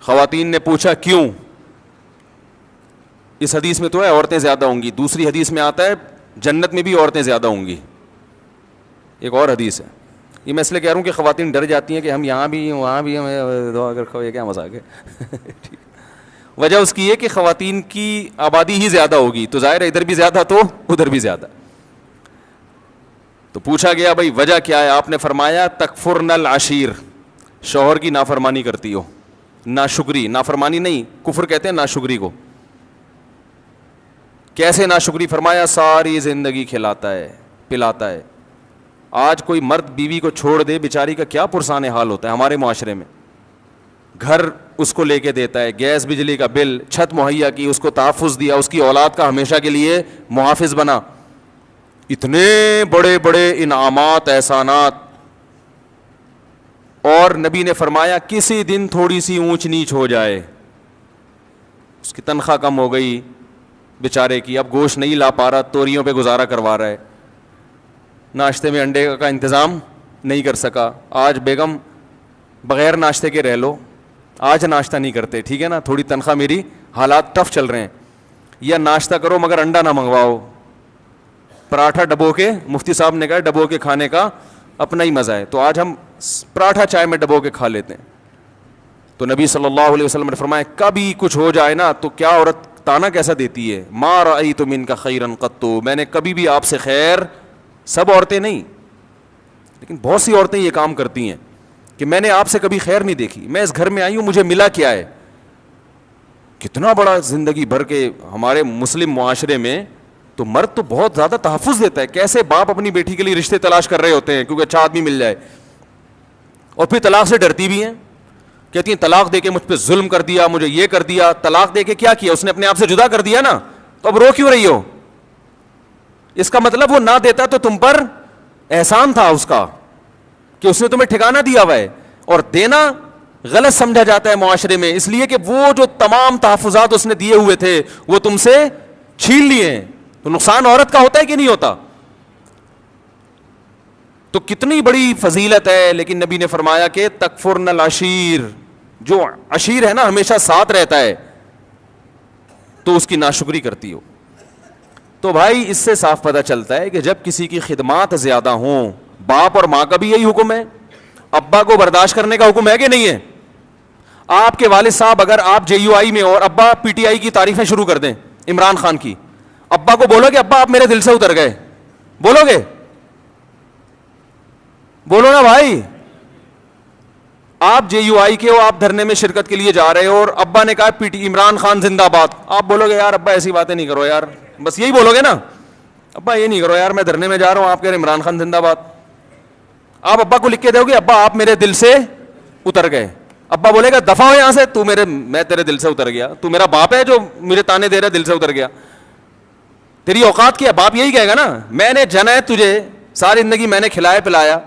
خواتین نے پوچھا کیوں؟ اس حدیث میں تو ہے عورتیں زیادہ ہوں گی, دوسری حدیث میں آتا ہے جنت میں بھی عورتیں زیادہ ہوں گی, ایک اور حدیث ہے. یہ میں اس لیے کہہ رہا ہوں کہ خواتین ڈر جاتی ہیں کہ ہم یہاں بھی وہاں بھی, ہمیں دعا کر کھو, یہ کیا مذاق ہے. وجہ اس کی ہے کہ خواتین کی آبادی ہی زیادہ ہوگی, تو ظاہر ہے ادھر بھی زیادہ تو ادھر بھی زیادہ. تو پوچھا گیا بھائی وجہ کیا ہے؟ آپ نے فرمایا تکفرن العشیر, شوہر کی نافرمانی کرتی ہو. ناشکری, نافرمانی نہیں, کفر کہتے ہیں ناشکری کو. کیسے ناشکری؟ فرمایا ساری زندگی کھلاتا ہے پلاتا ہے. آج کوئی مرد بیوی کو چھوڑ دے, بیچاری کا کیا پرسان حال ہوتا ہے ہمارے معاشرے میں. گھر اس کو لے کے دیتا ہے, گیس بجلی کا بل, چھت مہیا کی, اس کو تحفظ دیا, اس کی اولاد کا ہمیشہ کے لیے محافظ بنا, اتنے بڑے بڑے انعامات احسانات. اور نبی نے فرمایا کسی دن تھوڑی سی اونچ نیچ ہو جائے, اس کی تنخواہ کم ہو گئی بیچارے کی, اب گوشت نہیں لا پا رہا, توریوں پہ گزارا کروا رہا ہے, ناشتے میں انڈے کا انتظام نہیں کر سکا, آج بیگم بغیر ناشتے کے رہ لو, آج ناشتہ نہیں کرتے, ٹھیک ہے نا, تھوڑی تنخواہ میری, حالات ٹف چل رہے ہیں, یا ناشتہ کرو مگر انڈا نہ منگواؤ, پراٹھا ڈبو کے, مفتی صاحب نے کہا ڈبو کے کھانے کا اپنا ہی مزہ ہے, تو آج ہم پراٹھا چائے میں ڈبو کے کھا لیتے ہیں. تو نبی صلی اللہ علیہ وسلم نے فرمایا کبھی کچھ ہو جائے نا تو کیا عورت تانا کیسا دیتی ہے, ما رأیت منک خیرا قط, میں نے کبھی بھی آپ سے خیر, سب عورتیں نہیں لیکن بہت سی عورتیں یہ کام کرتی ہیں کہ میں نے آپ سے کبھی خیر نہیں دیکھی, میں اس گھر میں آئی ہوں مجھے ملا کیا ہے. کتنا بڑا زندگی بھر کے ہمارے مسلم معاشرے میں تو مرد تو بہت زیادہ تحفظ دیتا ہے. کیسے باپ اپنی بیٹی کے لیے رشتے تلاش کر رہے ہوتے ہیں کیونکہ اچھا آدمی مل جائے, اور پھر طلاق سے ڈرتی بھی ہیں, کہتی ہیں طلاق دے کے مجھ پہ ظلم کر دیا, مجھے یہ کر دیا. طلاق دے کے کیا کیا؟ اس نے اپنے آپ سے جدا کر دیا نا, تو اب رو کیوں رہی ہو؟ اس کا مطلب وہ نہ دیتا تو تم پر احسان تھا اس کا کہ اس نے تمہیں ٹھکانہ دیا ہوا ہے. اور دینا غلط سمجھا جاتا ہے معاشرے میں, اس لیے کہ وہ جو تمام تحفظات اس نے دیے ہوئے تھے وہ تم سے چھین لیے ہیں, تو نقصان عورت کا ہوتا ہے کہ نہیں ہوتا؟ تو کتنی بڑی فضیلت ہے. لیکن نبی نے فرمایا کہ تکفرن العشیر, جو عشیر ہے نا ہمیشہ ساتھ رہتا ہے, تو اس کی ناشکری کرتی ہو. تو بھائی اس سے صاف پتہ چلتا ہے کہ جب کسی کی خدمات زیادہ ہوں, باپ اور ماں کا بھی یہی حکم ہے, ابا کو برداشت کرنے کا حکم ہے کہ نہیں ہے؟ آپ کے والد صاحب اگر آپ جے یو آئی میں اور ابا پی ٹی آئی کی تعریفیں شروع کر دیں عمران خان کی, ابا کو بولو کہ ابا آپ میرے دل سے اتر گئے, بولو گے؟ بولو نا بھائی. آپ جے یو آئی کے ہو, آپ دھرنے میں شرکت کے لیے جا رہے ہو اور ابا نے کہا پی ٹی عمران خان زندہ باد, آپ بولو گے یار ابا ایسی باتیں نہیں کرو یار, بس یہی بولو گے نا, ابا یہ نہیں کرو یار, میں دھرنے میں جا رہا ہوں, آپ کہہ رہے عمران خان زندہ باد. آپ ابا کو لکھ کے دو گے ابا آپ میرے دل سے اتر گئے, ابا بولے گا دفع ہو یہاں سے, میں تیرے دل سے اتر گیا, تو میرا باپ ہے جو میرے تانے دے رہا ہے دل سے اتر گیا, تیری اوقات کیا؟ باپ یہی کہے گا نا, میں نے جنا ہے تجھے, ساری زندگی میں نے کھلایا پلایا,